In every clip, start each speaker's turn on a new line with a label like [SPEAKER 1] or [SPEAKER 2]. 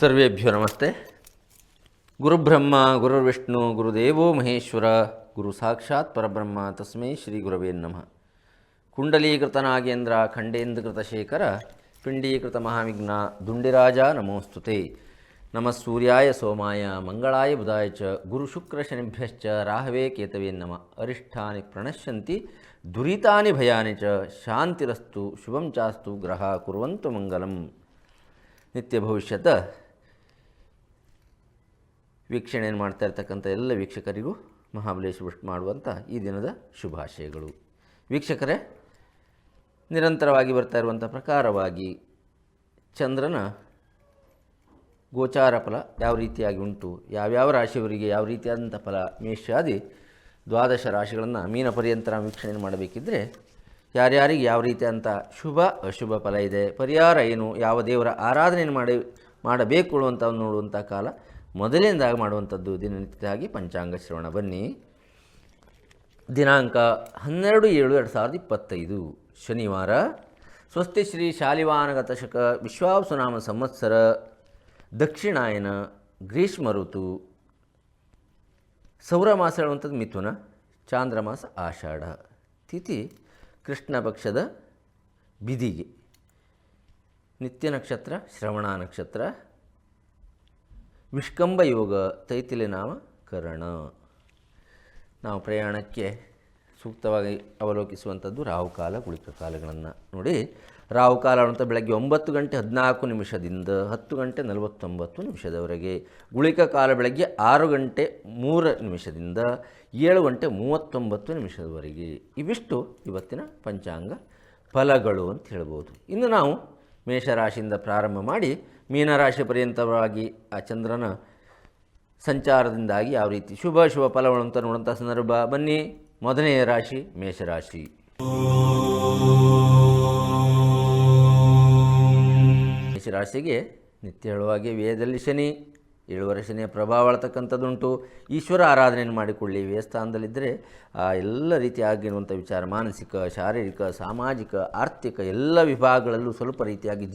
[SPEAKER 1] ಸರ್ವೇಭ್ಯೋ ನಮಸ್ತೆ. ಗುರುಬ್ರಹ್ಮ ಗುರುರ್ವಿಷ್ಣು ಗುರುದೇವೋ ಮಹೇಶ್ವರ ಗುರು ಸಾಕ್ಷಾತ್ ಪರಬ್ರಹ್ಮ ತಸ್ಮೈ ಶ್ರೀ ಗುರವೇ ನಮಃ. ಕುಂಡಲೀಕೃತ ನಾಗೇಂದ್ರ ಖಂಡೇಂದ್ರಕೃತ ಶೇಖರ ಪಿಂಡೀಕೃತ ಮಹಾವಿಘ್ನ ದುಂಡಿರಾಜ ನಮೋಸ್ತುತೆ. ನಮಃ ಸೂರ್ಯಾಯ ಸೋಮಾಯ ಮಂಗಳಾಯ ಬುಧಾಯ ಚ ಗುರು ಶುಕ್ರ ಶನಿಭ್ಯಶ್ಚ ರಾಹವೇ ಕೇತವೇ ನಮಃ. ಅರಿಷ್ಟಾನಿ ಪ್ರಣಶ್ಯಂತಿ ದುರಿತಾನಿ ಭಯಾನಿ ಚ ಶಾಂತಿರಸ್ತು ಶುಭಂ ಚಾಸ್ತು ಗ್ರಹ ಕುರ್ವಂತು ಮಂಗಲಂ. ನಿತ್ಯ ಭವಿಷ್ಯದ ವೀಕ್ಷಣೆಯನ್ನು ಮಾಡ್ತಾ ಇರ್ತಕ್ಕಂಥ ಎಲ್ಲ ವೀಕ್ಷಕರಿಗೂ ಮಹಾಬಲೇಶ ವಿಷ್ಣು ಮಾಡುವಂಥ ಈ ದಿನದ ಶುಭಾಶಯಗಳು. ವೀಕ್ಷಕರೇ, ನಿರಂತರವಾಗಿ ಬರ್ತಾ ಇರುವಂಥ ಪ್ರಕಾರವಾಗಿ ಚಂದ್ರನ ಗೋಚಾರ ಫಲ ಯಾವ ರೀತಿಯಾಗಿ ಉಂಟು, ಯಾವ್ಯಾವ ರಾಶಿಯವರಿಗೆ ಯಾವ ರೀತಿಯಾದಂಥ ಫಲ, ಮೇಷಾದಿ ದ್ವಾದಶ ರಾಶಿಗಳನ್ನು ಮೀನ ಪರ್ಯಂತರ ವೀಕ್ಷಣೆ ಮಾಡಬೇಕಿದ್ದರೆ ಯಾರ್ಯಾರಿಗೆ ಯಾವ ರೀತಿಯಾದಂಥ ಶುಭ ಅಶುಭ ಫಲ ಇದೆ, ಪರಿಹಾರ ಏನು, ಯಾವ ದೇವರ ಆರಾಧನೆಯನ್ನು ಮಾಡಬೇಕು ಅಂತ ನೋಡುವಂಥ ಕಾಲ ಮೊದಲನೇದಾಗಿ ಮಾಡುವಂಥದ್ದು ದಿನನಿತ್ಯವಾಗಿ ಪಂಚಾಂಗ ಶ್ರವಣ. ಬನ್ನಿ. ದಿನಾಂಕ 12/7/2025 ಶನಿವಾರ. ಸ್ವಸ್ತಿ ಶ್ರೀ ಶಾಲಿವಾನಗತ ಶಕ ವಿಶ್ವಾವಸುನಾಮ ಸಂವತ್ಸರ ದಕ್ಷಿಣಾಯನ ಗ್ರೀಷ್ಮ ಋತು. ಸೌರಮಾಸ ಹೇಳುವಂಥದ್ದು ಮಿಥುನ, ಚಾಂದ್ರಮಾಸ ಆಷಾಢ, ತಿಥಿ ಕೃಷ್ಣ ಪಕ್ಷದ ಬಿದಿಗೆ, ನಿತ್ಯ ನಕ್ಷತ್ರ ಶ್ರವಣ ನಕ್ಷತ್ರ, ವಿಷ್ಕಂಭ ಯೋಗ, ತೈತಿಲೆ ನಾಮ ಕರಣ. ನಾವು ಪ್ರಯಾಣಕ್ಕೆ ಸೂಕ್ತವಾಗಿ ಅವಲೋಕಿಸುವಂಥದ್ದು ರಾಹುಕಾಲ ಗುಳಿಕ ಕಾಲಗಳನ್ನು ನೋಡಿ. ರಾಹುಕಾಲ ಅಂತ ಬೆಳಗ್ಗೆ 9:14 10 ಗಂಟೆ 49 ಗುಳಿಕ ಕಾಲ ಬೆಳಗ್ಗೆ 6:03 7:39 ಇವಿಷ್ಟು ಇವತ್ತಿನ ಪಂಚಾಂಗ ಫಲಗಳು ಅಂತ ಹೇಳ್ಬೋದು. ಇನ್ನು ನಾವು ಮೇಷರಾಶಿಯಿಂದ ಪ್ರಾರಂಭ ಮಾಡಿ ಮೀನರಾಶಿ ಪರ್ಯಂತವಾಗಿ ಆ ಚಂದ್ರನ ಸಂಚಾರದಿಂದಾಗಿ ಯಾವ ರೀತಿ ಶುಭ ಫಲಗಳು ಅಂತ ನೋಡುವಂಥ ಸಂದರ್ಭ. ಬನ್ನಿ. ಮೊದಲನೆಯ ರಾಶಿ ಮೇಷರಾಶಿ. ಮೇಷರಾಶಿಗೆ ನಿತ್ಯ ಹೇಳುವಾಗೆ ವ್ಯಯದಲ್ಲಿ ಶನಿ, 7 ಶನಿಯ ಪ್ರಭಾವ ಅಳತಕ್ಕಂಥದ್ದುಂಟು. ಈಶ್ವರ ಆರಾಧನೆಯನ್ನು ಮಾಡಿಕೊಳ್ಳಿ. ವ್ಯಯಸ್ಥಾನದಲ್ಲಿದ್ದರೆ ಆ ಎಲ್ಲ ರೀತಿಯಾಗಿರುವಂಥ ವಿಚಾರ, ಮಾನಸಿಕ, ಶಾರೀರಿಕ, ಸಾಮಾಜಿಕ, ಆರ್ಥಿಕ ಎಲ್ಲ ವಿಭಾಗಗಳಲ್ಲೂ ಸ್ವಲ್ಪ ರೀತಿಯಾಗಿ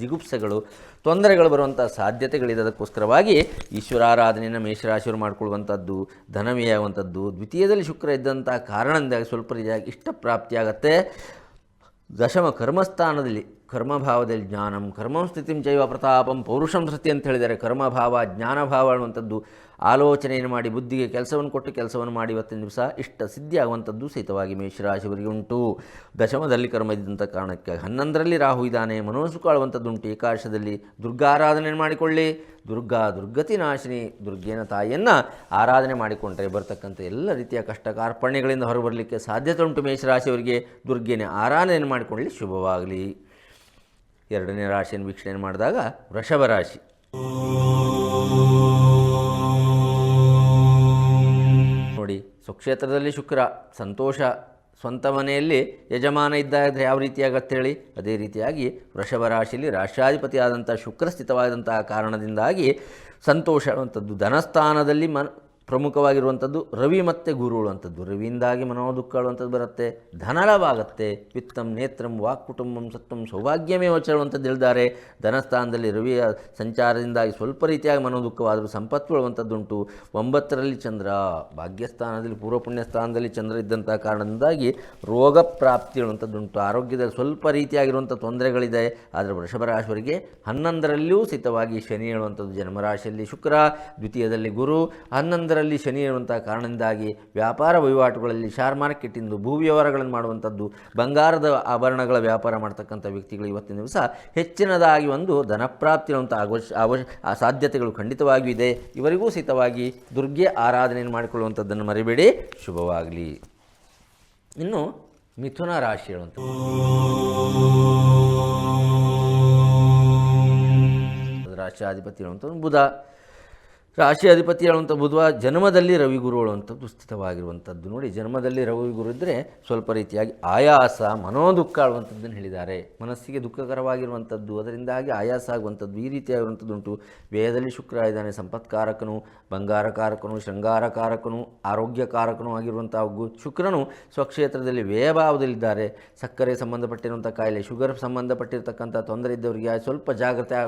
[SPEAKER 1] ಜಿಗುಪ್ಸೆಗಳು, ತೊಂದರೆಗಳು ಬರುವಂಥ ಸಾಧ್ಯತೆಗಳಿದೆ. ಅದಕ್ಕೋಸ್ಕರವಾಗಿ ಈಶ್ವರ ಆರಾಧನೆಯನ್ನು ಮೇಷರಾಶಿಯವರು ಮಾಡಿಕೊಳ್ಳುವಂಥದ್ದು, ಧನವ್ಯಯವಾಗುವಂಥದ್ದು. ದ್ವಿತೀಯದಲ್ಲಿ ಶುಕ್ರ ಇದ್ದಂಥ ಕಾರಣದಿಂದಾಗಿ ಸ್ವಲ್ಪ ರೀತಿಯಾಗಿ ಇಷ್ಟಪ್ರಾಪ್ತಿಯಾಗತ್ತೆ. ದಶಮ ಕರ್ಮಸ್ಥಾನದಲ್ಲಿ ಕರ್ಮಭಾವದಲ್ಲಿ ಜ್ಞಾನಂ ಕರ್ಮಂ ಸ್ಥಿತಿಂ ಚೈವ ಪ್ರತಾಪಂ ಪೌರುಷಂ ಸೃತಿ ಅಂತ ಹೇಳಿದ್ದಾರೆ. ಕರ್ಮಭಾವ ಜ್ಞಾನಭಾವ ಅನ್ನುವಂಥದ್ದು ಆಲೋಚನೆಯನ್ನು ಮಾಡಿ ಬುದ್ಧಿಗೆ ಕೆಲಸವನ್ನು ಕೊಟ್ಟು ಕೆಲಸವನ್ನು ಮಾಡಿ ಇವತ್ತಿನ ದಿವಸ ಇಷ್ಟ ಸಿದ್ಧಿ ಆಗುವಂಥದ್ದು ಸಹಿತವಾಗಿ ಮೇಷರಾಶಿಯವರಿಗೆ ಉಂಟು. ದಶಮದಲ್ಲಿ ಕರ್ಮ ಇದ್ದಂಥ ಕಾರಣಕ್ಕೆ 11ರಲ್ಲಿ ರಾಹು ಇದ್ದಾನೆ, ಮನೋಸುಖ ಆಳುವಂಥದ್ದುಂಟು. ಏಕಾದಶದಲ್ಲಿ ದುರ್ಗಾರಾಧನೆ ಮಾಡಿಕೊಳ್ಳಿ. ದುರ್ಗತಿ ನಾಶಿನಿ ದುರ್ಗೇನ ತಾಯಿಯನ್ನು ಆರಾಧನೆ ಮಾಡಿಕೊಂಡ್ರೆ ಬರ್ತಕ್ಕಂಥ ಎಲ್ಲ ರೀತಿಯ ಕಷ್ಟ ಕಾರ್ಪಣ್ಯಗಳಿಂದ ಹೊರಬರಲಿಕ್ಕೆ ಸಾಧ್ಯತೆ ಉಂಟು. ಮೇಷರಾಶಿಯವರಿಗೆ ದುರ್ಗೆನೇ ಆರಾಧನೆ ಮಾಡಿಕೊಳ್ಳಿ, ಶುಭವಾಗಲಿ. ಎರಡನೇ ರಾಶಿಯನ್ನು ವೀಕ್ಷಣೆ ಮಾಡಿದಾಗ ವೃಷಭ ರಾಶಿ. ನೋಡಿ, ಸ್ವಕ್ಷೇತ್ರದಲ್ಲಿ ಶುಕ್ರ ಸಂತೋಷ, ಸ್ವಂತ ಮನೆಯಲ್ಲಿ ಯಜಮಾನ ಇದ್ದಾಗ ಯಾವ ರೀತಿಯಾಗತ್ತೆ ಹೇಳಿ, ಅದೇ ರೀತಿಯಾಗಿ ವೃಷಭ ರಾಶಿಯಲ್ಲಿ ರಾಷ್ಟ್ರಾಧಿಪತಿ ಆದಂಥ ಶುಕ್ರ ಸ್ಥಿತವಾದಂತಹ ಕಾರಣದಿಂದಾಗಿ ಸಂತೋಷ ಅನ್ನುವಂಥದ್ದು. ಧನಸ್ಥಾನದಲ್ಲಿ ಪ್ರಮುಖವಾಗಿರುವಂಥದ್ದು ರವಿ ಮತ್ತು ಗುರು ಅನ್ನುವಂಥದ್ದು. ರವಿಯಿಂದಾಗಿ ಮನೋದುಃಖ ಅನ್ನುವಂಥದ್ದು ಬರುತ್ತೆ. ಧನಲಾಭಾಗತ್ತೆ. ವಿತ್ತಂ ನೇತ್ರಂ ವಾಕ್ ಕುಟುಂಬಂ ಸತ್ವಂ ಸೌಭಾಗ್ಯಮೇ ಹೇಳುವಂಥದ್ದು ಹೇಳಿದ್ದಾರೆ. ಧನಸ್ಥಾನದಲ್ಲಿ ರವಿಯ ಸಂಚಾರದಿಂದಾಗಿ ಸ್ವಲ್ಪ ರೀತಿಯಾಗಿ ಮನೋದುಃಖವಾದರೂ ಸಂಪತ್ತು ಹೇಳುವಂಥದ್ದುಂಟು. 9ರಲ್ಲಿ ಚಂದ್ರ, ಭಾಗ್ಯಸ್ಥಾನದಲ್ಲಿ ಪೂರ್ವ ಪುಣ್ಯ ಸ್ಥಾನದಲ್ಲಿ ಚಂದ್ರ ಇದ್ದಂಥ ಕಾರಣದಿಂದಾಗಿ ರೋಗ ಪ್ರಾಪ್ತಿ ಹೇಳುವಂಥದ್ದುಂಟು. ಆರೋಗ್ಯದಲ್ಲಿ ಸ್ವಲ್ಪ ರೀತಿಯಾಗಿರುವಂಥ ತೊಂದರೆಗಳಿದೆ. ಆದರೆ ವೃಷಭ ರಾಶಿಯವರಿಗೆ 11ರಲ್ಲಿಯೂ ಸ್ಥಿತವಾಗಿ ಶನಿ ಹೇಳುವಂಥದ್ದು. ಜನ್ಮರಾಶಿಯಲ್ಲಿ ಶುಕ್ರ, ದ್ವಿತೀಯದಲ್ಲಿ ಗುರು, 11ರಲ್ಲಿ ಶನಿ ಇರುವಂಥ ಕಾರಣದಿಂದಾಗಿ ವ್ಯಾಪಾರ ವಹಿವಾಟುಗಳಲ್ಲಿ ಶೇರ್ ಮಾರ್ಕೆಟಿಂದು ಭೂ ವ್ಯವಹಾರಗಳನ್ನು ಮಾಡುವಂಥದ್ದು, ಬಂಗಾರದ ಆಭರಣಗಳ ವ್ಯಾಪಾರ ಮಾಡ್ತಕ್ಕಂಥ ವ್ಯಕ್ತಿಗಳು ಇವತ್ತಿನ ದಿವಸ ಹೆಚ್ಚಿನದಾಗಿ ಒಂದು ಧನಪ್ರಾಪ್ತಿ ಇರುವಂಥ ಸಾಧ್ಯತೆಗಳು ಖಂಡಿತವಾಗಿಯೂ ಇದೆ. ಇವರಿಗೂ ಸಹಿತವಾಗಿ ದುರ್ಗೆ ಆರಾಧನೆಯನ್ನು ಮಾಡಿಕೊಳ್ಳುವಂಥದ್ದನ್ನು ಮರಿಬೇಡಿ, ಶುಭವಾಗಲಿ. ಇನ್ನು ಮಿಥುನ ರಾಶಿ ಹೇಳುವಂಥ ರಾಷ್ಟ್ರಾಧಿಪತಿ ಹೇಳುವಂಥದ್ದು ಬುಧ. ರಾಶಿ ಅಧಿಪತಿ ಹೇಳುವಂಥ ಬುಧ ಜನ್ಮದಲ್ಲಿ ರವಿಗುರು ಹೇಳುವಂಥದ್ದು ಸ್ಥಿತವಾಗಿರುವಂಥದ್ದು. ನೋಡಿ, ಜನ್ಮದಲ್ಲಿ ರವಿಗುರು ಇದ್ದರೆ ಸ್ವಲ್ಪ ರೀತಿಯಾಗಿ ಆಯಾಸ, ಮನೋದುಃಖ ಆಳುವಂಥದ್ದನ್ನು ಹೇಳಿದ್ದಾರೆ. ಮನಸ್ಸಿಗೆ ದುಃಖಕರವಾಗಿರುವಂಥದ್ದು, ಅದರಿಂದಾಗಿ ಆಯಾಸ ಆಗುವಂಥದ್ದು, ಈ ರೀತಿಯಾಗಿರುವಂಥದ್ದುಂಟು. ವ್ಯಯದಲ್ಲಿ ಶುಕ್ರ ಇದ್ದಾನೆ, ಸಂಪತ್ಕಾರಕನು, ಬಂಗಾರಕಾರಕನು, ಶೃಂಗಾರಕಾರಕನು, ಆರೋಗ್ಯಕಾರಕನು ಆಗಿರುವಂಥ ಶುಕ್ರನು ಸ್ವಕ್ಷೇತ್ರದಲ್ಲಿ ವ್ಯಯಭಾವದಲ್ಲಿದ್ದಾರೆ. ಸಕ್ಕರೆ ಸಂಬಂಧಪಟ್ಟಿರುವಂಥ ಕಾಯಿಲೆ, ಶುಗರ್ ಸಂಬಂಧಪಟ್ಟಿರ್ತಕ್ಕಂಥ ತೊಂದರೆ ಇದ್ದವರಿಗೆ ಸ್ವಲ್ಪ ಜಾಗ್ರತೆ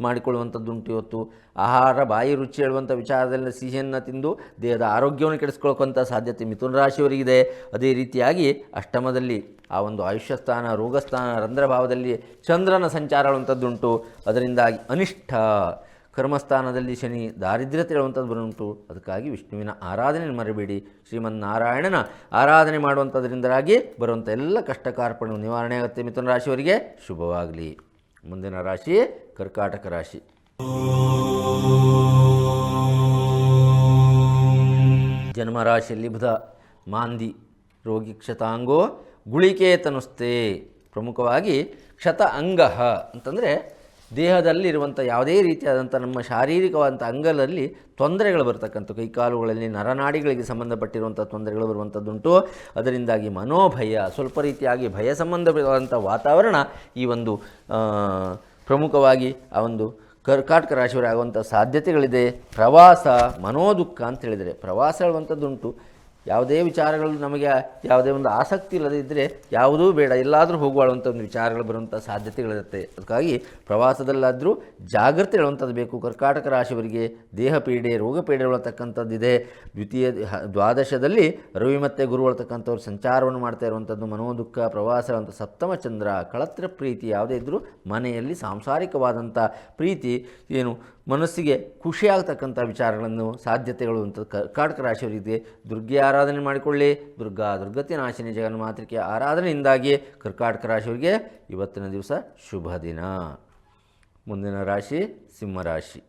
[SPEAKER 1] ಮಾಡಿಕೊಳ್ಳುವಂಥದ್ದುಂಟು. ಇವತ್ತು ಆಹಾರ, ಬಾಯಿ ರುಚಿ ಹೇಳುವಂಥ ವಿಚಾರದಲ್ಲಿ ಸಿಹಿಯನ್ನು ತಿಂದು ದೇಹದ ಆರೋಗ್ಯವನ್ನು ಕೆಡಿಸ್ಕೊಳ್ಕೊಂಥ ಸಾಧ್ಯತೆ ಮಿಥುನ ರಾಶಿಯವರಿಗಿದೆ. ಅದೇ ರೀತಿಯಾಗಿ ಅಷ್ಟಮದಲ್ಲಿ ಆ ಒಂದು ಆಯುಷ್ಯ ಸ್ಥಾನ, ರೋಗಸ್ಥಾನ, ರಂಧ್ರಭಾವದಲ್ಲಿ ಚಂದ್ರನ ಸಂಚಾರ ಹೇಳುವಂಥದ್ದುಂಟು. ಅದರಿಂದಾಗಿ ಅನಿಷ್ಠ, ಕರ್ಮಸ್ಥಾನದಲ್ಲಿ ಶನಿ, ದಾರಿದ್ರ್ಯತೆ ಹೇಳುವಂಥದ್ದು ಬರುಂಟು. ಅದಕ್ಕಾಗಿ ವಿಷ್ಣುವಿನ ಆರಾಧನೆ ಮರಿಬೇಡಿ. ಶ್ರೀಮನ್ನಾರಾಯಣನ ಆರಾಧನೆ ಮಾಡುವಂಥದ್ರಿಂದಾಗಿ ಬರುವಂಥ ಎಲ್ಲ ಕಷ್ಟ ಕಾರ್ಪಣ್ಯ ನಿವಾರಣೆ ಆಗುತ್ತೆ. ಮಿಥುನ ರಾಶಿಯವರಿಗೆ ಶುಭವಾಗಲಿ. ಮುಂದಿನ ರಾಶಿ ಕರ್ಕಾಟಕ ರಾಶಿ. ಜನ್ಮರಾಶಿಯಲ್ಲಿ ಬುಧ ಮಾಂದಿ, ರೋಗಿ ಕ್ಷತಾಂಗೋ ಗುಳಿಕೇತನುಸ್ತೆ. ಪ್ರಮುಖವಾಗಿ ಕ್ಷತ ಅಂಗ ಅಂತಂದರೆ ದೇಹದಲ್ಲಿರುವಂಥ ಯಾವುದೇ ರೀತಿಯಾದಂಥ ನಮ್ಮ ಶಾರೀರಿಕವಾದಂಥ ಅಂಗದಲ್ಲಿ ತೊಂದರೆಗಳು ಬರ್ತಕ್ಕಂಥ, ಕೈಕಾಲುಗಳಲ್ಲಿ ನರನಾಡಿಗಳಿಗೆ ಸಂಬಂಧಪಟ್ಟಿರುವಂಥ ತೊಂದರೆಗಳು ಬರುವಂಥದ್ದುಂಟು. ಅದರಿಂದಾಗಿ ಮನೋಭಯ, ಸ್ವಲ್ಪ ರೀತಿಯಾಗಿ ಭಯ ಸಂಬಂಧವಾದಂಥ ವಾತಾವರಣ ಈ ಒಂದು ಪ್ರಮುಖವಾಗಿ ಆ ಒಂದು ಕರ್ಕಾಟಕ ರಾಶಿಯವರಾಗುವಂಥ ಸಾಧ್ಯತೆಗಳಿದೆ. ಪ್ರವಾಸ, ಮನೋದುಃಖ ಅಂತ ಹೇಳಿದರೆ ಪ್ರವಾಸ ಹೇಳುವಂಥದ್ದುಂಟು. ಯಾವುದೇ ವಿಚಾರಗಳು ನಮಗೆ ಯಾವುದೇ ಒಂದು ಆಸಕ್ತಿ ಇಲ್ಲದೇ ಇದ್ದರೆ ಯಾವುದೂ ಬೇಡ, ಎಲ್ಲಾದರೂ ಹೋಗುವಂಥ ಒಂದು ವಿಚಾರಗಳು ಬರುವಂಥ ಸಾಧ್ಯತೆಗಳಿರುತ್ತೆ. ಅದಕ್ಕಾಗಿ ಪ್ರವಾಸದಲ್ಲಾದರೂ ಜಾಗ್ರತೆ ಹೇಳುವಂಥದ್ದು ಬೇಕು. ಕರ್ಕಾಟಕ ರಾಶಿಯವರಿಗೆ ದೇಹ ಪೀಡೆ, ರೋಗ ಪೀಡೆ ಹೇಳತಕ್ಕಂಥದ್ದಿದೆ. ದ್ವಾದಶದಲ್ಲಿ ರವಿ ಮತ್ತು ಗುರು ಹೇಳ್ತಕ್ಕಂಥವ್ರು ಸಂಚಾರವನ್ನು ಮಾಡ್ತಾ ಇರುವಂಥದ್ದು. ಮನೋದುಃಖ, ಪ್ರವಾಸ ಹೇಳುವಂಥ ಸಪ್ತಮ ಚಂದ್ರ, ಕಳತ್ರ ಪ್ರೀತಿ ಯಾವುದೇ ಇದ್ದರೂ ಮನೆಯಲ್ಲಿ ಸಾಂಸಾರಿಕವಾದಂಥ ಪ್ರೀತಿ ಏನು ಮನಸ್ಸಿಗೆ ಖುಷಿಯಾಗತಕ್ಕಂಥ ವಿಚಾರಗಳನ್ನು, ಸಾಧ್ಯತೆಗಳು ಅಂತ ಕರ್ಕಾಟಕ ರಾಶಿಯವರಿಗೆ. ದುರ್ಗೆ ಆರಾಧನೆ ಮಾಡಿಕೊಳ್ಳಿ. ದುರ್ಗತಿ ನಾಶಿನಿ ಜಗನ್ಮಾತೃಕೆಯ ಆರಾಧನೆಯಿಂದಾಗಿ ಕರ್ಕಾಟಕ ರಾಶಿಯವರಿಗೆ ಇವತ್ತಿನ ದಿವಸ ಶುಭ ದಿನ. ಮುಂದಿನ ರಾಶಿ ಸಿಂಹರಾಶಿ.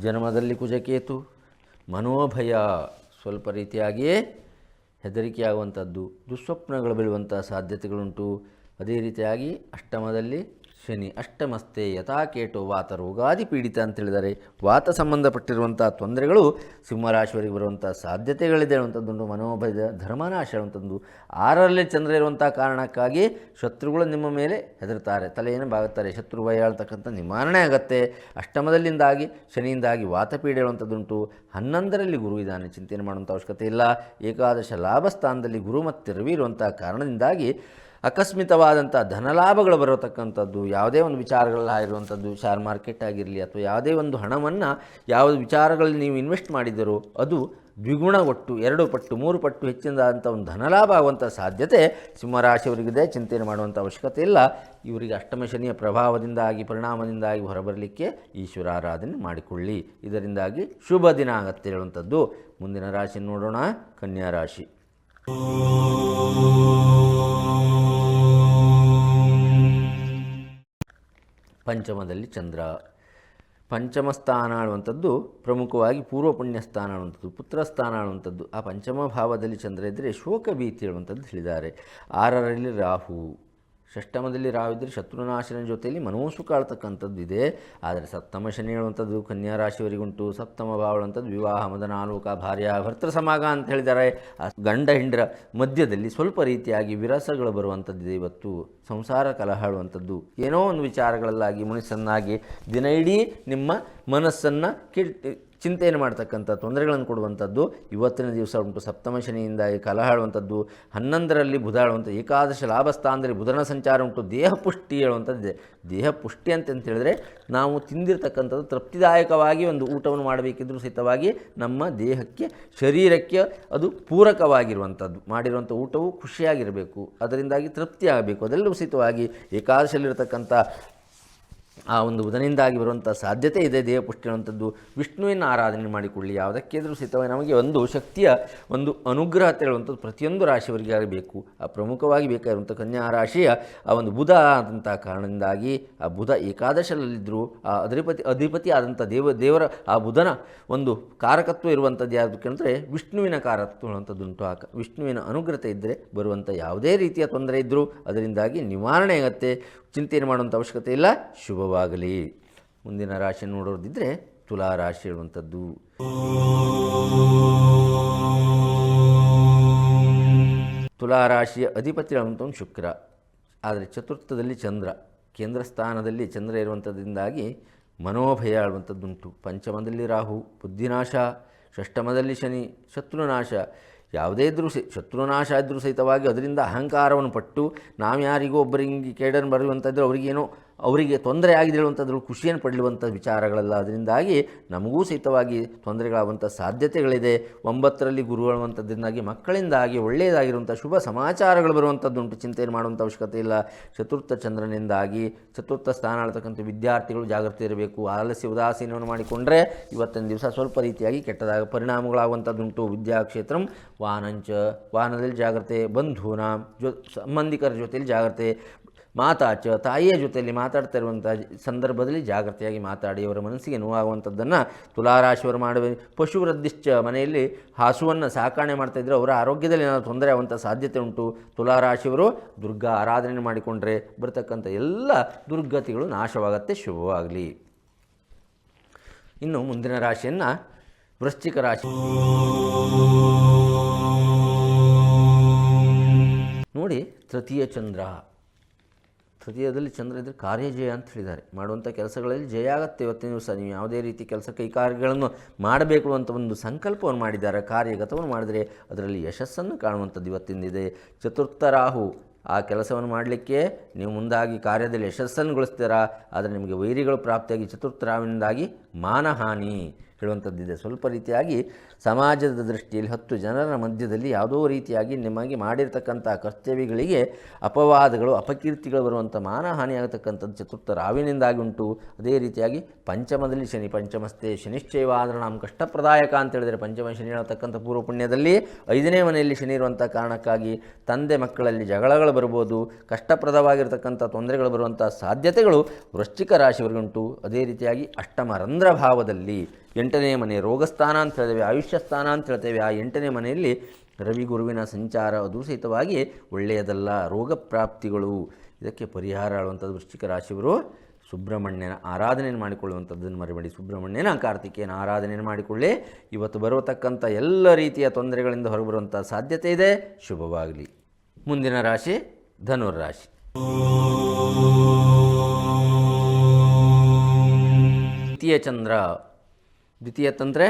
[SPEAKER 1] ಜನ್ಮದಲ್ಲಿ ಕುಜಕೇತು, ಮನೋಭಯ, ಸ್ವಲ್ಪ ರೀತಿಯಾಗಿಯೇ ಹೆದರಿಕೆಯಾಗುವಂಥದ್ದು, ದುಸ್ವಪ್ನಗಳು ಬೀಳುವಂಥ ಸಾಧ್ಯತೆಗಳುಂಟು. ಅದೇ ರೀತಿಯಾಗಿ ಅಷ್ಟಮದಲ್ಲಿ ಶನಿ, ಅಷ್ಟಮಸ್ತೆ ಯಥಾಕೇಟು ವಾತ ರೋಗಾದಿ ಪೀಡಿತ ಅಂತೇಳಿದ್ದಾರೆ. ವಾತ ಸಂಬಂಧಪಟ್ಟಿರುವಂಥ ತೊಂದರೆಗಳು ಸಿಂಹರಾಶಿಯವರಿಗೆ ಬರುವಂಥ ಸಾಧ್ಯತೆಗಳಿದೆ ಅನ್ನುವಂಥದ್ದು. ಮನೋಭಯದ ಧರ್ಮನಾಶ ಹೇಳುವಂಥದ್ದು. 6ರಲ್ಲಿ ಚಂದ್ರ ಇರುವಂಥ ಕಾರಣಕ್ಕಾಗಿ ಶತ್ರುಗಳು ನಿಮ್ಮ ಮೇಲೆ ಹೆದರ್ತಾರೆ, ತಲೆಯನ್ನು ಬಾಗುತ್ತಾರೆ, ಶತ್ರು ಭಯ ಹೇಳ್ತಕ್ಕಂಥ ನಿವಾರಣೆ ಆಗುತ್ತೆ. ಅಷ್ಟಮದಲ್ಲಿಂದಾಗಿ ಶನಿಯಿಂದಾಗಿ ವಾತಪೀಡೆ ಹೇಳುವಂಥದ್ದುಂಟು. 11ರಲ್ಲಿ ಗುರು ಇದ್ದಾನೆ, ಚಿಂತನೆ ಮಾಡುವಂಥ ಅವಶ್ಯಕತೆ ಇಲ್ಲ. ಏಕಾದಶ ಲಾಭಸ್ಥಾನದಲ್ಲಿ ಗುರು ಮತ್ತು ರವಿ ಇರುವಂಥ ಕಾರಣದಿಂದಾಗಿ ಆಕಸ್ಮಿಕವಾದಂಥ ಧನಲಾಭಗಳು ಬರತಕ್ಕಂಥದ್ದು, ಯಾವುದೇ ಒಂದು ವಿಚಾರಗಳಾಗಿರುವಂಥದ್ದು, ಶೇರ್ ಮಾರ್ಕೆಟ್ ಆಗಿರಲಿ ಅಥವಾ ಯಾವುದೇ ಒಂದು ಹಣವನ್ನು ಯಾವುದು ವಿಚಾರಗಳಲ್ಲಿ ನೀವು ಇನ್ವೆಸ್ಟ್ ಮಾಡಿದ್ದೀರೋ ಅದು ದ್ವಿಗುಣ ಒಟ್ಟು 2 ಪಟ್ಟು 3 ಪಟ್ಟು ಹೆಚ್ಚಿನದಾದಂಥ ಒಂದು ಧನಲಾಭ ಆಗುವಂಥ ಸಾಧ್ಯತೆ ಸಿಂಹರಾಶಿಯವರಿಗಿದೆ. ಚಿಂತನೆ ಮಾಡುವಂಥ ಅವಶ್ಯಕತೆ ಇಲ್ಲ. ಇವರಿಗೆ ಅಷ್ಟಮ ಶನಿಯ ಪ್ರಭಾವದಿಂದಾಗಿ, ಪರಿಣಾಮದಿಂದಾಗಿ ಹೊರಬರಲಿಕ್ಕೆ ಈಶ್ವರಾರಾಧನೆ ಮಾಡಿಕೊಳ್ಳಿ. ಇದರಿಂದಾಗಿ ಶುಭ ದಿನ ಆಗತ್ತೆ ಹೇಳುವಂಥದ್ದು. ಮುಂದಿನ ರಾಶಿ ನೋಡೋಣ, ಕನ್ಯಾ ರಾಶಿ. ಪಂಚಮದಲ್ಲಿ ಚಂದ್ರ. ಪಂಚಮ ಸ್ಥಾನ ಆಳುವಂಥದ್ದು ಪ್ರಮುಖವಾಗಿ ಪೂರ್ವ ಪುಣ್ಯ ಸ್ಥಾನ ಆಳುವಂಥದ್ದು, ಪುತ್ರ ಸ್ಥಾನ ಆಳುವಂಥದ್ದು. ಆ ಪಂಚಮ ಭಾವದಲ್ಲಿ ಚಂದ್ರ ಇದ್ದರೆ ಶೋಕ ಭೀತಿ ಹೇಳುವಂಥದ್ದು ಹೇಳಿದ್ದಾರೆ. 6ರಲ್ಲಿ ರಾಹು, ಷಷ್ಠಮದಲ್ಲಿ ರಾಹು ಇದ್ದರೆ ಶತ್ರುನಾಶನ ಜೊತೆಯಲ್ಲಿ ಮನೋಸುಖ ಆಳ್ತಕ್ಕಂಥದ್ದು ಇದೆ. ಆದರೆ ಸಪ್ತಮ ಶನಿ ಹೇಳುವಂಥದ್ದು ಕನ್ಯಾ ರಾಶಿಯವರಿಗುಂಟು. ಸಪ್ತಮ ಭಾವ ಹೇಳುವಂಥದ್ದು ವಿವಾಹ, ಮದನ, ಆಲೋಕ, ಭಾರ್ಯ ಭರ್ತೃ ಸಮಾಗ ಅಂತ ಹೇಳಿದ್ದಾರೆ. ಗಂಡ ಹೆಂಡರ ಮಧ್ಯದಲ್ಲಿ ಸ್ವಲ್ಪ ರೀತಿಯಾಗಿ ವಿರಸಗಳು ಬರುವಂಥದ್ದಿದೆ. ಇವತ್ತು ಸಂಸಾರ ಕಲಹ ಹೇಳುವಂಥದ್ದು, ಏನೋ ಒಂದು ವಿಚಾರಗಳಲ್ಲಾಗಿ ಮುನಿಸನ್ನಾಗಿ ದಿನ ಇಡೀ ನಿಮ್ಮ ಮನಸ್ಸನ್ನು ಚಿಂತೆಯನ್ನು ಮಾಡ್ತಕ್ಕಂಥ ತೊಂದರೆಗಳನ್ನು ಕೊಡುವಂಥದ್ದು ಇವತ್ತಿನ ದಿವಸ ಉಂಟು. ಸಪ್ತಮ ಶನಿಯಿಂದಾಗಿ ಕಲಹ ಹೇಳುವಂಥದ್ದು. 11ರಲ್ಲಿ ಬುಧ ಹೇಳುವಂಥ ಏಕಾದಶ ಲಾಭಸ್ಥಾನದಲ್ಲಿ ಬುಧನ ಸಂಚಾರ ಉಂಟು. ದೇಹ ಪುಷ್ಟಿ ಹೇಳುವಂಥದ್ದಿದೆ. ದೇಹ ಪುಷ್ಟಿ ಅಂತ ಹೇಳಿದರೆ ನಾವು ತಿಂದಿರತಕ್ಕಂಥದ್ದು ತೃಪ್ತಿದಾಯಕವಾಗಿ ಒಂದು ಊಟವನ್ನು ಮಾಡಬೇಕಿದ್ರೂ ಸಹಿತವಾಗಿ ನಮ್ಮ ದೇಹಕ್ಕೆ, ಶರೀರಕ್ಕೆ ಅದು ಪೂರಕವಾಗಿರುವಂಥದ್ದು, ಮಾಡಿರುವಂಥ ಊಟವು ಖುಷಿಯಾಗಿರಬೇಕು, ಅದರಿಂದಾಗಿ ತೃಪ್ತಿಯಾಗಬೇಕು. ಅದೆಲ್ಲವೂ ಸಹಿತವಾಗಿ ಏಕಾದಶಲ್ಲಿರತಕ್ಕಂಥ ಆ ಒಂದು ಬುಧನಿಂದಾಗಿ ಬರುವಂಥ ಸಾಧ್ಯತೆ ಇದೆ. ದೇಹಪುಷ್ಟಿ ಅನ್ನುವಂಥದ್ದು ವಿಷ್ಣುವಿನ ಆರಾಧನೆ ಮಾಡಿಕೊಳ್ಳಿ. ಯಾವುದಕ್ಕಿದ್ರೂ ಸಹಿತವಾಗಿ ನಮಗೆ ಒಂದು ಶಕ್ತಿಯ ಒಂದು ಅನುಗ್ರಹ ಅಂತ ಹೇಳುವಂಥದ್ದು ಪ್ರತಿಯೊಂದು ರಾಶಿಯವರಿಗೆ ಆಗಬೇಕು. ಆ ಪ್ರಮುಖವಾಗಿ ಬೇಕಾಗಿರುವಂಥ ಕನ್ಯಾ ರಾಶಿಯ ಆ ಒಂದು ಬುಧ ಆದಂಥ ಕಾರಣದಿಂದಾಗಿ ಆ ಬುಧ ಏಕಾದಶದಲ್ಲಿದ್ದರೂ ಆ ಅಧಿಪತಿ ಆದಂಥ ದೇವರ ಆ ಬುಧನ ಒಂದು ಕಾರಕತ್ವ ಇರುವಂಥದ್ದು ಯಾವುದು ಅಂದರೆ ವಿಷ್ಣುವಿನ ಕಾರಕತ್ವ ಅನ್ನುವಂಥದ್ದುಂಟು. ಆ ವಿಷ್ಣುವಿನ ಅನುಗ್ರಹತೆ ಇದ್ದರೆ ಬರುವಂಥ ಯಾವುದೇ ರೀತಿಯ ತೊಂದರೆ ಇದ್ದರೂ ಅದರಿಂದಾಗಿ ನಿವಾರಣೆ ಆಗುತ್ತೆ. ಚಿಂತೆಯನ್ನು ಮಾಡುವಂಥ ಅವಶ್ಯಕತೆ ಇಲ್ಲ. ಶುಭವಾಗಲಿ. ಮುಂದಿನ ರಾಶಿ ನೋಡೋದಿದ್ದರೆ ತುಲಾ ರಾಶಿ ಹೇಳುವಂಥದ್ದು. ತುಲಾ ರಾಶಿಯ ಅಧಿಪತಿ ಹೇಳುವಂಥದ್ದು ಶುಕ್ರ. ಆದರೆ ಚತುರ್ಥದಲ್ಲಿ ಚಂದ್ರ, ಕೇಂದ್ರ ಸ್ಥಾನದಲ್ಲಿ ಚಂದ್ರ ಇರುವಂಥದ್ದಿಂದಾಗಿ ಮನೋಭಯ ಹೇಳುವಂಥದ್ದುಂಟು. ಪಂಚಮದಲ್ಲಿ ರಾಹು, ಬುದ್ಧಿನಾಶ. ಷಷ್ಠಮದಲ್ಲಿ ಶನಿ, ಶತ್ರುನಾಶ. ಯಾವುದೇ ಇದ್ದರೂ ಶತ್ರುನಾಶ ಇದ್ದರೂ ಸಹಿತವಾಗಿ ಅದರಿಂದ ಅಹಂಕಾರವನ್ನು ಪಟ್ಟು ನಾವು ಯಾರಿಗೂ ಒಬ್ಬರಿಗೆ ಕೇಡನ್ನು ಬರೆಯುವಂಥದ್ದು ಅವರಿಗೆ ತೊಂದರೆ ಆಗಿದೆ ಹೇಳುವಂಥದ್ದು ಖುಷಿಯನ್ನು ಪಡೆಯುವಂಥ ವಿಚಾರಗಳಲ್ಲ. ಅದರಿಂದಾಗಿ ನಮಗೂ ಸಹಿತವಾಗಿ ತೊಂದರೆಗಳಾಗುವಂಥ ಸಾಧ್ಯತೆಗಳಿದೆ. 9ರಲ್ಲಿ ಗುರು ಹೇಳುವಂಥದ್ದರಿಂದಾಗಿ ಮಕ್ಕಳಿಂದಾಗಿ ಒಳ್ಳೆಯದಾಗಿರುವಂಥ ಶುಭ ಸಮಾಚಾರಗಳು ಬರುವಂಥದ್ದುಂಟು. ಚಿಂತೆಯನ್ನು ಮಾಡುವಂಥ ಅವಶ್ಯಕತೆ ಇಲ್ಲ. ಚತುರ್ಥ ಚಂದ್ರನಿಂದಾಗಿ ಚತುರ್ಥ ಸ್ಥಾನ ಆಳ್ತಕ್ಕಂಥ ವಿದ್ಯಾರ್ಥಿಗಳು ಜಾಗೃತಿ ಇರಬೇಕು. ಆಲಸ್ಯ ಉದಾಸೀನವನ್ನು ಮಾಡಿಕೊಂಡ್ರೆ ಇವತ್ತಿನ ದಿವಸ ಸ್ವಲ್ಪ ರೀತಿಯಾಗಿ ಕೆಟ್ಟದಾಗ ಪರಿಣಾಮಗಳಾಗುವಂಥದ್ದುಂಟು. ವಿದ್ಯಾಕ್ಷೇತ್ರಂ ವಾಹನಂಚ, ವಾಹನದಲ್ಲಿ ಜಾಗ್ರತೆ. ಬಂಧೂನಾಂ ಸಂಬಂಧಿಕರ ಜೊತೆಯಲ್ಲಿ ಜಾಗ್ರತೆ. ಮಾತಾಚ, ತಾಯಿಯ ಜೊತೆಯಲ್ಲಿ ಮಾತಾಡ್ತಾ ಇರುವಂಥ ಸಂದರ್ಭದಲ್ಲಿ ಜಾಗ್ರತೆಯಾಗಿ ಮಾತಾಡಿ ಅವರ ಮನಸ್ಸಿಗೆ ನೋವಾಗುವಂಥದ್ದನ್ನು ತುಲಾರಾಶಿಯವರು ಮಾಡಬೇಕು. ಪಶುವೃದ್ಧಿಶ್ಚ, ಮನೆಯಲ್ಲಿ ಹಸುವನ್ನು ಸಾಕಣೆ ಮಾಡ್ತಾಯಿದ್ರೆ ಅವರ ಆರೋಗ್ಯದಲ್ಲಿ ಏನಾದರೂ ತೊಂದರೆ ಆಗುವಂಥ ಸಾಧ್ಯತೆ ಉಂಟು. ತುಲಾರಾಶಿಯವರು ದುರ್ಗಾ ಆರಾಧನೆ ಮಾಡಿಕೊಂಡ್ರೆ ಬರ್ತಕ್ಕಂಥ ಎಲ್ಲ ದುರ್ಗತಿಗಳು ನಾಶವಾಗತ್ತೆ. ಶುಭವಾಗಲಿ. ಇನ್ನು ಮುಂದಿನ ರಾಶಿಯನ್ನು ವೃಶ್ಚಿಕ ರಾಶಿ ನೋಡಿ. ತೃತೀಯ ಚಂದ್ರ, ತೃತೀಯದಲ್ಲಿ ಚಂದ್ರ ಇದ್ದರೆ ಕಾರ್ಯಜಯ ಅಂತ ಹೇಳಿದ್ದಾರೆ. ಮಾಡುವಂಥ ಕೆಲಸಗಳಲ್ಲಿ ಜಯ ಆಗುತ್ತೆ. ಇವತ್ತಿನ ದಿವಸ ನೀವು ಯಾವುದೇ ರೀತಿ ಕೆಲಸ ಕೈಕಾರ್ಯಗಳನ್ನು ಮಾಡಬೇಕು ಅಂತ ಒಂದು ಸಂಕಲ್ಪವನ್ನು ಮಾಡಿದ್ದಾರೆ, ಕಾರ್ಯಗತವನ್ನು ಮಾಡಿದರೆ ಅದರಲ್ಲಿ ಯಶಸ್ಸನ್ನು ಕಾಣುವಂಥದ್ದು ಇವತ್ತಿಂದಿದೆ. ಚತುರ್ಥ ರಾಹು, ಆ ಕೆಲಸವನ್ನು ಮಾಡಲಿಕ್ಕೆ ನೀವು ಮುಂದಾಗಿ ಕಾರ್ಯದಲ್ಲಿ ಯಶಸ್ಸನ್ನುಗೊಳಿಸ್ತೀರಾ. ಆದರೆ ನಿಮಗೆ ವೈರಿಗಳು ಪ್ರಾಪ್ತಿಯಾಗಿ ಚತುರ್ಥ ರಾಹುವಿನಿಂದಾಗಿ ಮಾನಹಾನಿ ಹೇಳುವಂಥದ್ದಿದೆ. ಸ್ವಲ್ಪ ರೀತಿಯಾಗಿ ಸಮಾಜದ ದೃಷ್ಟಿಯಲ್ಲಿ 10 ಜನರ ಮಧ್ಯದಲ್ಲಿ ಯಾವುದೋ ರೀತಿಯಾಗಿ ನಿಮಗೆ ಮಾಡಿರ್ತಕ್ಕಂಥ ಕರ್ತವ್ಯಗಳಿಗೆ ಅಪವಾದಗಳು, ಅಪಕೀರ್ತಿಗಳು ಬರುವಂಥ ಮಾನಹಾನಿಯಾಗತಕ್ಕಂಥದ್ದು ಚತುರ್ಥ ರಾವಿನಿಂದಾಗಿ ಉಂಟು. ಅದೇ ರೀತಿಯಾಗಿ ಪಂಚಮದಲ್ಲಿ ಶನಿ, ಪಂಚಮಸ್ತೆ ಶನಿಶ್ಚೈವಾದ್ರೆ ನಾವು ಕಷ್ಟಪ್ರದಾಯಕ ಅಂತ ಹೇಳಿದರೆ ಪಂಚಮ ಶನಿ ಹೇಳತಕ್ಕಂಥ ಪೂರ್ವ ಪುಣ್ಯದಲ್ಲಿ 5ನೇ ಮನೆಯಲ್ಲಿ ಶನಿ ಇರುವಂಥ ಕಾರಣಕ್ಕಾಗಿ ತಂದೆ ಮಕ್ಕಳಲ್ಲಿ ಜಗಳಗಳು ಬರ್ಬೋದು. ಕಷ್ಟಪ್ರದವಾಗಿರ್ತಕ್ಕಂಥ ತೊಂದರೆಗಳು ಬರುವಂಥ ಸಾಧ್ಯತೆಗಳು ವೃಶ್ಚಿಕ ರಾಶಿಯವರಿಗುಂಟು. ಅದೇ ರೀತಿಯಾಗಿ ಅಷ್ಟಮ ರಂಧ್ರ ಭಾವದಲ್ಲಿ 8ನೇ ಮನೆ ರೋಗಸ್ಥಾನ ಅಂತ ಹೇಳ್ತೇವೆ, ಆಯುಷ್ಯ ಸ್ಥಾನ ಅಂತ ಹೇಳ್ತೇವೆ. ಆ 8ನೇ ಮನೆಯಲ್ಲಿ ರವಿ ಗುರುವಿನ ಸಂಚಾರ ಅದು ಸಹಿತವಾಗಿ ಒಳ್ಳೆಯದಲ್ಲ. ರೋಗ ಪ್ರಾಪ್ತಿಗಳು, ಇದಕ್ಕೆ ಪರಿಹಾರ ಆಳುವಂಥದ್ದು ವೃಶ್ಚಿಕ ರಾಶಿಯವರು ಸುಬ್ರಹ್ಮಣ್ಯನ ಆರಾಧನೆಯನ್ನು ಮಾಡಿಕೊಳ್ಳುವಂಥದ್ದನ್ನು ಮರಿಬೇಡಿ. ಸುಬ್ರಹ್ಮಣ್ಯನ ಕಾರ್ತಿಕೇಯನ ಆರಾಧನೆಯನ್ನು ಮಾಡಿಕೊಳ್ಳಿ. ಇವತ್ತು ಬರತಕ್ಕಂಥ ಎಲ್ಲ ರೀತಿಯ ತೊಂದರೆಗಳಿಂದ ಹೊರಬರುವಂಥ ಸಾಧ್ಯತೆ ಇದೆ. ಶುಭವಾಗಲಿ. ಮುಂದಿನ ರಾಶಿ ಧನುರ್ರಾಶಿ. ದ್ವಿತೀಯ ಚಂದ್ರ, ದ್ವಿತೀಯ ತಂತ್ರೆ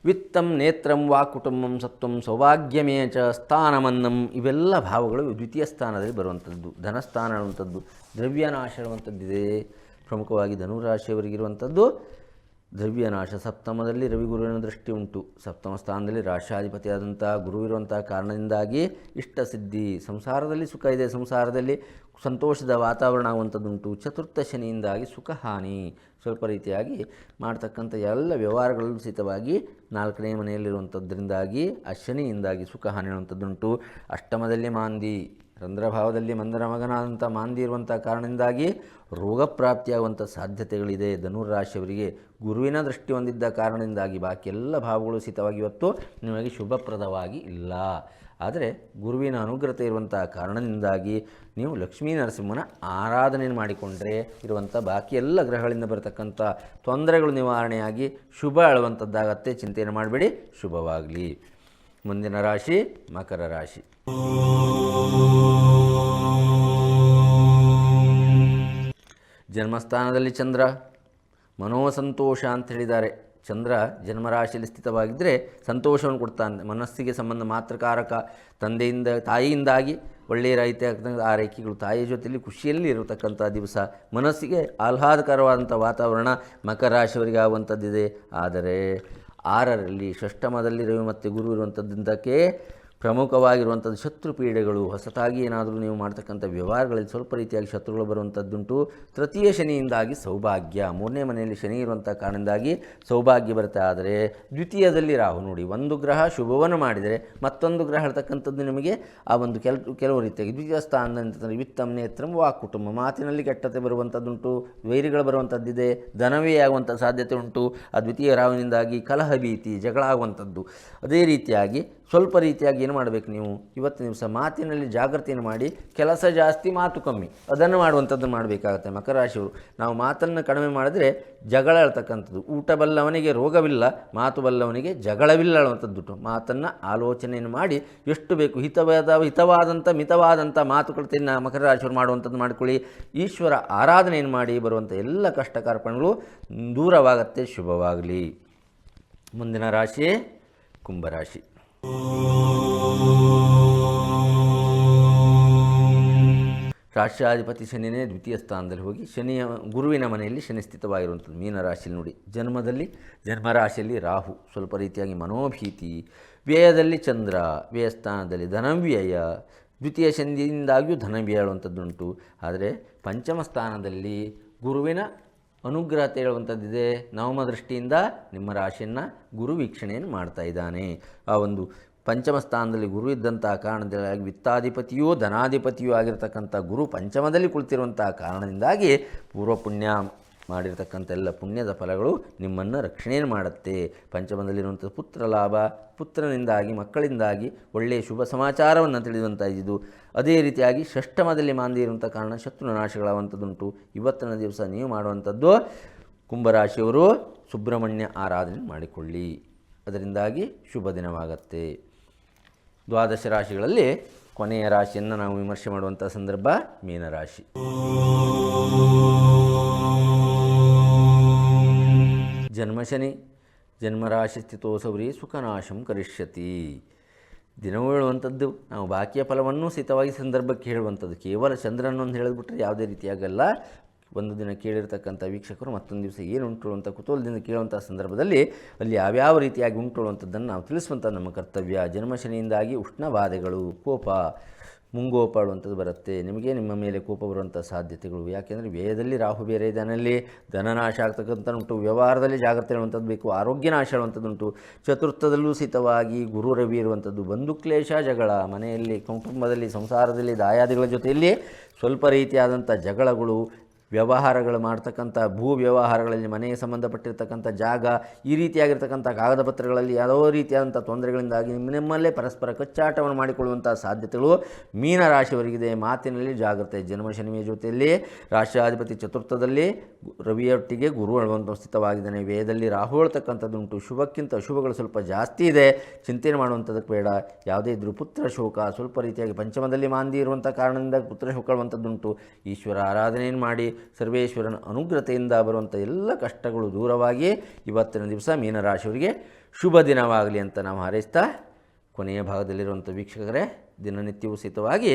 [SPEAKER 1] ವಿತ್ತಂ, ನೇತ್ರಂ, ವಾ ಕುಟುಂಬಂ, ಸತ್ವಂ, ಸೌಭಾಗ್ಯಮೇ ಚ ಸ್ಥಾನಮನ್ನಂ, ಇವೆಲ್ಲ ಭಾವಗಳು ದ್ವಿತೀಯ ಸ್ಥಾನದಲ್ಲಿ ಬರುವಂಥದ್ದು. ಧನಸ್ಥಾನ ಅನ್ನುವಂಥದ್ದು, ದ್ರವ್ಯನಾಶ ಅನ್ನುವಂಥದ್ದಿದೆ. ಪ್ರಮುಖವಾಗಿ ಧನುರಾಶಿಯವರಿಗಿರುವಂಥದ್ದು ದ್ರವ್ಯನಾಶ. ಸಪ್ತಮದಲ್ಲಿ ರವಿಗುರುವಿನ ದೃಷ್ಟಿ ಉಂಟು. ಸಪ್ತಮ ಸ್ಥಾನದಲ್ಲಿ ರಾಶಾಧಿಪತಿಯಾದಂಥ ಗುರು ಇರುವಂಥ ಕಾರಣದಿಂದಾಗಿ ಇಷ್ಟಸಿದ್ಧಿ. ಸಂಸಾರದಲ್ಲಿ ಸುಖ ಇದೆ, ಸಂಸಾರದಲ್ಲಿ ಸಂತೋಷದ ವಾತಾವರಣ ಆಗುವಂಥದ್ದುಂಟು. ಚತುರ್ಥ ಶನಿಯಿಂದಾಗಿ ಸುಖಹಾನಿ. ಸ್ವಲ್ಪ ರೀತಿಯಾಗಿ ಮಾಡ್ತಕ್ಕಂಥ ಎಲ್ಲ ವ್ಯವಹಾರಗಳಲ್ಲೂ ಸಹಿತವಾಗಿ 4ನೇ ಮನೆಯಲ್ಲಿರುವಂಥದ್ರಿಂದಾಗಿ ಆ ಶನಿಯಿಂದಾಗಿ ಸುಖಹಾನಿ ಅನ್ನುವಂಥದ್ದುಂಟು. ಅಷ್ಟಮದಲ್ಲಿ ಮಾಂದಿ, ರಂಧ್ರಭಾವದಲ್ಲಿ ಮಂದರ ಮಗನಾದಂಥ ಮಾಂದಿ ಇರುವಂಥ ಕಾರಣದಿಂದಾಗಿ ರೋಗ ಪ್ರಾಪ್ತಿಯಾಗುವಂಥ ಸಾಧ್ಯತೆಗಳಿದೆ. ಧನುರಾಶಿಯವರಿಗೆ ಗುರುವಿನ ದೃಷ್ಟಿ ಹೊಂದಿದ್ದ ಕಾರಣದಿಂದಾಗಿ ಬಾಕಿ ಎಲ್ಲ ಭಾವಗಳು ಸಹಿತವಾಗಿ ಇವತ್ತು ನಿಮಗೆ ಶುಭಪ್ರದವಾಗಿ ಇಲ್ಲ. ಆದರೆ ಗುರುವಿನ ಅನುಗ್ರಹತೆ ಇರುವಂಥ ಕಾರಣದಿಂದಾಗಿ ನೀವು ಲಕ್ಷ್ಮೀ ನರಸಿಂಹನ ಆರಾಧನೆಯನ್ನು ಮಾಡಿಕೊಂಡ್ರೆ ಇರುವಂಥ ಬಾಕಿ ಎಲ್ಲ ಗ್ರಹಗಳಿಂದ ಬರತಕ್ಕಂಥ ತೊಂದರೆಗಳು ನಿವಾರಣೆಯಾಗಿ ಶುಭ ಆಳುವಂಥದ್ದಾಗತ್ತೆ. ಚಿಂತೆಯನ್ನು ಮಾಡಬೇಡಿ. ಶುಭವಾಗಲಿ. ಮುಂದಿನ ರಾಶಿ ಮಕರ ರಾಶಿ. ಜನ್ಮಸ್ಥಾನದಲ್ಲಿ ಚಂದ್ರ, ಮನೋಸಂತೋಷ ಅಂತ ಹೇಳಿದ್ದಾರೆ. ಚಂದ್ರ ಜನ್ಮರಾಶಿಯಲ್ಲಿ ಸ್ಥಿತವಾಗಿದ್ದರೆ ಸಂತೋಷವನ್ನು ಕೊಡ್ತಾನೆ. ಮನಸ್ಸಿಗೆ ಸಂಬಂಧ ಮಾತ್ರಕಾರಕ. ತಂದೆಯಿಂದ ತಾಯಿಯಿಂದಾಗಿ ಒಳ್ಳೆಯ ರೈತ ಆರೈಕೆಗಳು, ತಾಯಿಯ ಜೊತೆಯಲ್ಲಿ ಖುಷಿಯಲ್ಲಿ ಇರತಕ್ಕಂಥ ದಿವಸ, ಮನಸ್ಸಿಗೆ ಆಹ್ಲಾದಕರವಾದಂಥ ವಾತಾವರಣ ಮಕರ ರಾಶಿಯವರಿಗೆ ಆಗುವಂಥದ್ದಿದೆ. ಆದರೆ 6ರಲ್ಲಿ ಷಷ್ಠಮದಲ್ಲಿ ರವಿ ಮತ್ತು ಗುರು ಇರುವಂಥದ್ದಕ್ಕೆ ಪ್ರಮುಖವಾಗಿರುವಂಥದ್ದು ಶತ್ರು ಪೀಡೆಗಳು. ಹೊಸತಾಗಿ ಏನಾದರೂ ನೀವು ಮಾಡ್ತಕ್ಕಂಥ ವ್ಯವಹಾರಗಳಲ್ಲಿ ಸ್ವಲ್ಪ ರೀತಿಯಾಗಿ ಶತ್ರುಗಳು ಬರುವಂಥದ್ದುಂಟು. ತೃತೀಯ ಶನಿಯಿಂದಾಗಿ ಸೌಭಾಗ್ಯ, ಮೂರನೇ ಮನೆಯಲ್ಲಿ ಶನಿ ಇರುವಂಥ ಕಾರಣದಿಂದಾಗಿ ಸೌಭಾಗ್ಯ ಬರುತ್ತೆ. ಆದರೆ ದ್ವಿತೀಯದಲ್ಲಿ ರಾಹು ನೋಡಿ, ಒಂದು ಗ್ರಹ ಶುಭವನ್ನು ಮಾಡಿದರೆ ಮತ್ತೊಂದು ಗ್ರಹ ಹೇಳ್ತಕ್ಕಂಥದ್ದು ನಿಮಗೆ ಆ ಒಂದು ಕೆಲವು ರೀತಿಯಾಗಿ ದ್ವಿತೀಯ ಸ್ಥಾನದಲ್ಲಿ ವಿತ್ತಂ ನೇತ್ರಂ ವಾಕ್ ಕುಟುಂಬ, ಮಾತಿನಲ್ಲಿ ಕೆಟ್ಟತೆ ಬರುವಂಥದ್ದುಂಟು, ವೈರಿಗಳು ಬರುವಂಥದ್ದಿದೆ, ಧನವೇ ಆಗುವಂಥ ಸಾಧ್ಯತೆ ಉಂಟು. ಆ ದ್ವಿತೀಯ ರಾಹುವಿನಿಂದಾಗಿ ಕಲಹ ಭೀತಿ, ಜಗಳ ಆಗುವಂಥದ್ದು. ಅದೇ ರೀತಿಯಾಗಿ ಸ್ವಲ್ಪ ರೀತಿಯಾಗಿ ಏನು ಮಾಡಬೇಕು ನೀವು ಇವತ್ತಿನ ದಿವಸ ಮಾತಿನಲ್ಲಿ ಜಾಗೃತಿಯನ್ನು ಮಾಡಿ, ಕೆಲಸ ಜಾಸ್ತಿ ಮಾತು ಕಮ್ಮಿ ಅದನ್ನು ಮಾಡುವಂಥದ್ದು ಮಾಡಬೇಕಾಗತ್ತೆ. ಮಕರ ರಾಶಿಯವರು ನಾವು ಮಾತನ್ನು ಕಡಿಮೆ ಮಾಡಿದ್ರೆ ಜಗಳ ಹೇಳ್ತಕ್ಕಂಥದ್ದು. ಊಟ ಬಲ್ಲವನಿಗೆ ರೋಗವಿಲ್ಲ, ಮಾತು ಬಲ್ಲವನಿಗೆ ಜಗಳವಿಲ್ಲ ಹೇಳುವಂಥದ್ದು. ಮಾತನ್ನು ಆಲೋಚನೆಯನ್ನು ಮಾಡಿ ಎಷ್ಟು ಬೇಕು ಹಿತವಾದಂಥ ಮಿತವಾದಂಥ ಮಾತುಕತೆಯನ್ನು ಮಕರ ರಾಶಿಯವರು ಮಾಡುವಂಥದ್ದು ಮಾಡಿಕೊಳ್ಳಿ. ಈಶ್ವರ ಆರಾಧನೆಯನ್ನು ಮಾಡಿ ಬರುವಂಥ ಎಲ್ಲ ಕಷ್ಟ ಕಾರ್ಪಣ್ಯಗಳು ದೂರವಾಗತ್ತೆ. ಶುಭವಾಗಲಿ. ಮುಂದಿನ ರಾಶಿಯೇ ಕುಂಭರಾಶಿ. ರಾಷ್ಟ್ರಾಧಿಪತಿ ಶನಿನೇ ದ್ವಿತೀಯ ಸ್ಥಾನದಲ್ಲಿ ಹೋಗಿ ಗುರುವಿನ ಮನೆಯಲ್ಲಿ ಶನಿ ಸ್ಥಿತವಾಗಿರುವಂಥದ್ದು. ಮೀನರಾಶಿಯಲ್ಲಿ ನೋಡಿ, ಜನ್ಮರಾಶಿಯಲ್ಲಿ ರಾಹು, ಸ್ವಲ್ಪ ರೀತಿಯಾಗಿ ಮನೋಭೀತಿ. ವ್ಯಯದಲ್ಲಿ ಚಂದ್ರ, ವ್ಯಯಸ್ಥಾನದಲ್ಲಿ ಧನವ್ಯಯ. ದ್ವಿತೀಯ ಶನಿಯಿಂದಾಗಿಯೂ ಧನವ್ಯಯ ಹೇಳುವಂಥದ್ದುಂಟು. ಆದರೆ ಪಂಚಮ ಸ್ಥಾನದಲ್ಲಿ ಗುರುವಿನ ಅನುಗ್ರಹತೆ ಹೇಳುವಂಥದ್ದಿದೆ. ನವಮ ದೃಷ್ಟಿಯಿಂದ ನಿಮ್ಮ ರಾಶಿಯನ್ನು ಗುರು ವೀಕ್ಷಣೆಯನ್ನು ಮಾಡ್ತಾ ಇದ್ದಾನೆ. ಆ ಒಂದು ಪಂಚಮ ಸ್ಥಾನದಲ್ಲಿ ಗುರು ಇದ್ದಂಥ ಕಾರಣದಿಂದಾಗಿ ವಿತ್ತಾಧಿಪತಿಯೂ ಧನಾಧಿಪತಿಯೂ ಆಗಿರತಕ್ಕಂಥ ಗುರು ಪಂಚಮದಲ್ಲಿ ಕುಳಿತಿರುವಂಥ ಕಾರಣದಿಂದಾಗಿ ಪೂರ್ವ ಪುಣ್ಯ ಮಾಡಿರ್ತಕ್ಕಂಥ ಎಲ್ಲ ಪುಣ್ಯದ ಫಲಗಳು ನಿಮ್ಮನ್ನು ರಕ್ಷಣೆಯನ್ನು ಮಾಡುತ್ತೆ. ಪಂಚಮದಲ್ಲಿರುವಂಥ ಪುತ್ರ ಲಾಭ, ಪುತ್ರನಿಂದಾಗಿ ಮಕ್ಕಳಿಂದಾಗಿ ಒಳ್ಳೆಯ ಶುಭ ಸಮಾಚಾರವನ್ನು ತಿಳಿಯುವಂಥ ಇದು. ಅದೇ ರೀತಿಯಾಗಿ ಷಷ್ಠಮದಲ್ಲಿ ಮಾಂದಿ ಇರುವಂಥ ಕಾರಣ ಶತ್ರು ನಾಶಗಳಾಗುವಂಥದ್ದುಂಟು. ಇವತ್ತಿನ ದಿವಸ ನೀವು ಮಾಡುವಂಥದ್ದು ಕುಂಭರಾಶಿಯವರು ಸುಬ್ರಹ್ಮಣ್ಯ ಆರಾಧನೆ ಮಾಡಿಕೊಳ್ಳಿ, ಅದರಿಂದಾಗಿ ಶುಭ ದಿನವಾಗತ್ತೆ. ದ್ವಾದಶ ರಾಶಿಗಳಲ್ಲಿ ಕೊನೆಯ ರಾಶಿಯನ್ನು ನಾವು ವಿಮರ್ಶೆ ಮಾಡುವಂಥ ಸಂದರ್ಭ ಮೀನರಾಶಿ. ಜನ್ಮಶನಿ ಜನ್ಮರಾಶಿ ಸ್ಥಿತೋಸೌರಿ ಸುಖನಾಶಂ ಕರಿಷ್ಯತಿ. ದಿನವೂ ಹೇಳುವಂಥದ್ದು ನಾವು ಬಾಕಿಯ ಫಲವನ್ನು ಸಿತವಾಗಿ ಸಂದರ್ಭಕ್ಕೆ ಹೇಳುವಂಥದ್ದು. ಕೇವಲ ಚಂದ್ರನೊಂದು ಹೇಳಿದ್ಬಿಟ್ರೆ ಯಾವುದೇ ರೀತಿಯಾಗಲ್ಲ. ಒಂದು ದಿನ ಕೇಳಿರ್ತಕ್ಕಂಥ ವೀಕ್ಷಕರು ಮತ್ತೊಂದು ದಿವಸ ಏನು ಉಂಟು ಅಂತ ಕುತೂಹಲದಿಂದ ಕೇಳುವಂಥ ಸಂದರ್ಭದಲ್ಲಿ ಅಲ್ಲಿ ಯಾವ್ಯಾವ ರೀತಿಯಾಗಿ ಉಂಟು ಅನ್ನುವಂಥದ್ದನ್ನು ನಾವು ತಿಳಿಸುವಂಥ ನಮ್ಮ ಕರ್ತವ್ಯ. ಜನ್ಮಶನಿಯಿಂದಾಗಿ ಉಷ್ಣಬಾಧೆಗಳು, ಕೋಪ, ಮುಂಗೋಪಾಡುವಂಥದ್ದು ಬರುತ್ತೆ. ನಿಮಗೆ ನಿಮ್ಮ ಮೇಲೆ ಕೋಪ ಬರುವಂಥ ಸಾಧ್ಯತೆಗಳು. ಯಾಕೆಂದರೆ ವ್ಯಯದಲ್ಲಿ ರಾಹು ಬೇರೆ ಇದ್ದಾನಲ್ಲಿ ಧನನಾಶ ಆಗ್ತಕ್ಕಂಥ ಉಂಟು. ವ್ಯವಹಾರದಲ್ಲಿ ಜಾಗ್ರತೆ ಹೇಳುವಂಥದ್ದು ಬೇಕು. ಆರೋಗ್ಯ ನಾಶ ಹೇಳುವಂಥದ್ದುಂಟು. ಚತುರ್ಥದಲ್ಲೂ ಸಿತವಾಗಿ ಗುರು ರವಿ ಇರುವಂಥದ್ದು. ಬಂಧುಕ್ಲೇಶ, ಜಗಳ ಮನೆಯಲ್ಲಿ, ಕುಟುಂಬದಲ್ಲಿ, ಸಂಸಾರದಲ್ಲಿ, ದಾಯಾದಿಗಳ ಜೊತೆಯಲ್ಲಿ ಸ್ವಲ್ಪ ರೀತಿಯಾದಂಥ ಜಗಳಗಳು, ವ್ಯವಹಾರಗಳು ಮಾಡ್ತಕ್ಕಂಥ ಭೂ ವ್ಯವಹಾರಗಳಲ್ಲಿ, ಮನೆಗೆ ಸಂಬಂಧಪಟ್ಟಿರ್ತಕ್ಕಂಥ ಜಾಗ, ಈ ರೀತಿಯಾಗಿರ್ತಕ್ಕಂಥ ಕಾಗದ ಪತ್ರಗಳಲ್ಲಿ ಯಾವುದೋ ರೀತಿಯಾದಂಥ ತೊಂದರೆಗಳಿಂದಾಗಿ ನಿಮ್ಮಲ್ಲೇ ಪರಸ್ಪರ ಕಚ್ಚಾಟವನ್ನು ಮಾಡಿಕೊಳ್ಳುವಂಥ ಸಾಧ್ಯತೆಗಳು ಮೀನರಾಶಿಯವರಿಗಿದೆ. ಮಾತಿನಲ್ಲಿ ಜಾಗ್ರತೆ. ಜನ್ಮಶನಿಯ ಜೊತೆಯಲ್ಲಿ ರಾಷ್ಟ್ರಾಧಿಪತಿ ಚತುರ್ಥದಲ್ಲಿ ರವಿಯೊಟ್ಟಿಗೆ ಗುರು ಹೇಳುವಂಥ ಸ್ಥಿತವಾಗಿದ್ದಾನೆ. ವೇದದಲ್ಲಿ ರಾಹು ಹೇಳ್ತಕ್ಕಂಥದ್ದುಂಟು. ಶುಭಕ್ಕಿಂತ ಅಶುಭಗಳು ಸ್ವಲ್ಪ ಜಾಸ್ತಿ ಇದೆ, ಚಿಂತನೆ ಮಾಡುವಂಥದ್ದಕ್ಕೆ ಬೇಡ. ಯಾವುದೇ ಇದ್ದರೂ ಪುತ್ರ ಶೋಕ, ಸ್ವಲ್ಪ ರೀತಿಯಾಗಿ ಪಂಚಮದಲ್ಲಿ ಮಾಂದಿ ಇರುವಂಥ ಕಾರಣದಿಂದ ಪುತ್ರ ಶೋಕ ಹೇಳುವಂಥದ್ದುಂಟು. ಈಶ್ವರ ಆರಾಧನೆಯನ್ನು ಮಾಡಿ ಸರ್ವೇಶ್ವರನ ಅನುಗ್ರಹತೆಯಿಂದ ಬರುವಂಥ ಎಲ್ಲ ಕಷ್ಟಗಳು ದೂರವಾಗಿ ಇವತ್ತಿನ ದಿವಸ ಮೀನರಾಶಿಯವರಿಗೆ ಶುಭ ದಿನವಾಗಲಿ ಅಂತ ನಾವು ಹಾರೈಸ್ತಾ, ಕೊನೆಯ ಭಾಗದಲ್ಲಿರುವಂಥ ವೀಕ್ಷಕರೇ, ದಿನನಿತ್ಯವೂ ಸಿತವಾಗಿ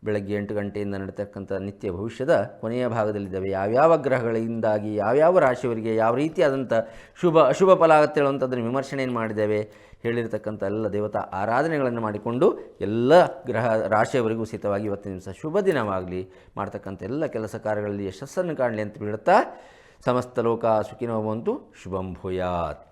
[SPEAKER 1] ಬೆಳಗ್ಗೆ 8 ಗಂಟೆಯಿಂದ ನಡೀತಕ್ಕಂಥ ನಿತ್ಯ ಭವಿಷ್ಯದ ಕೊನೆಯ ಭಾಗದಲ್ಲಿದ್ದಾವೆ. ಯಾವ್ಯಾವ ಗ್ರಹಗಳಿಂದಾಗಿ ಯಾವ್ಯಾವ ರಾಶಿಯವರಿಗೆ ಯಾವ ರೀತಿಯಾದಂಥ ಅಶುಭ ಫಲ ಆಗುತ್ತೆ ಹೇಳುವಂಥದ್ದನ್ನು ವಿಮರ್ಶೆಯನ್ನು ಮಾಡಿದ್ದೇವೆ. ಹೇಳಿರ್ತಕ್ಕಂಥ ಎಲ್ಲ ದೇವತಾ ಆರಾಧನೆಗಳನ್ನು ಮಾಡಿಕೊಂಡು ಎಲ್ಲ ಗ್ರಹ ರಾಶಿಯವರಿಗೂ ಸಿತವಾಗಿ ಇವತ್ತಿನ ದಿವಸ ಶುಭ ದಿನವಾಗಲಿ, ಮಾಡ್ತಕ್ಕಂಥ ಎಲ್ಲ ಕೆಲಸ ಕಾರ್ಯಗಳಲ್ಲಿ ಯಶಸ್ಸನ್ನು ಕಾಣಲಿ ಅಂತ ಬೀಳುತ್ತಾ, ಸಮಸ್ತ ಲೋಕ ಸುಖಿನೋ ಭವಂತು. ಶುಭಂ ಭೂಯಾತ್.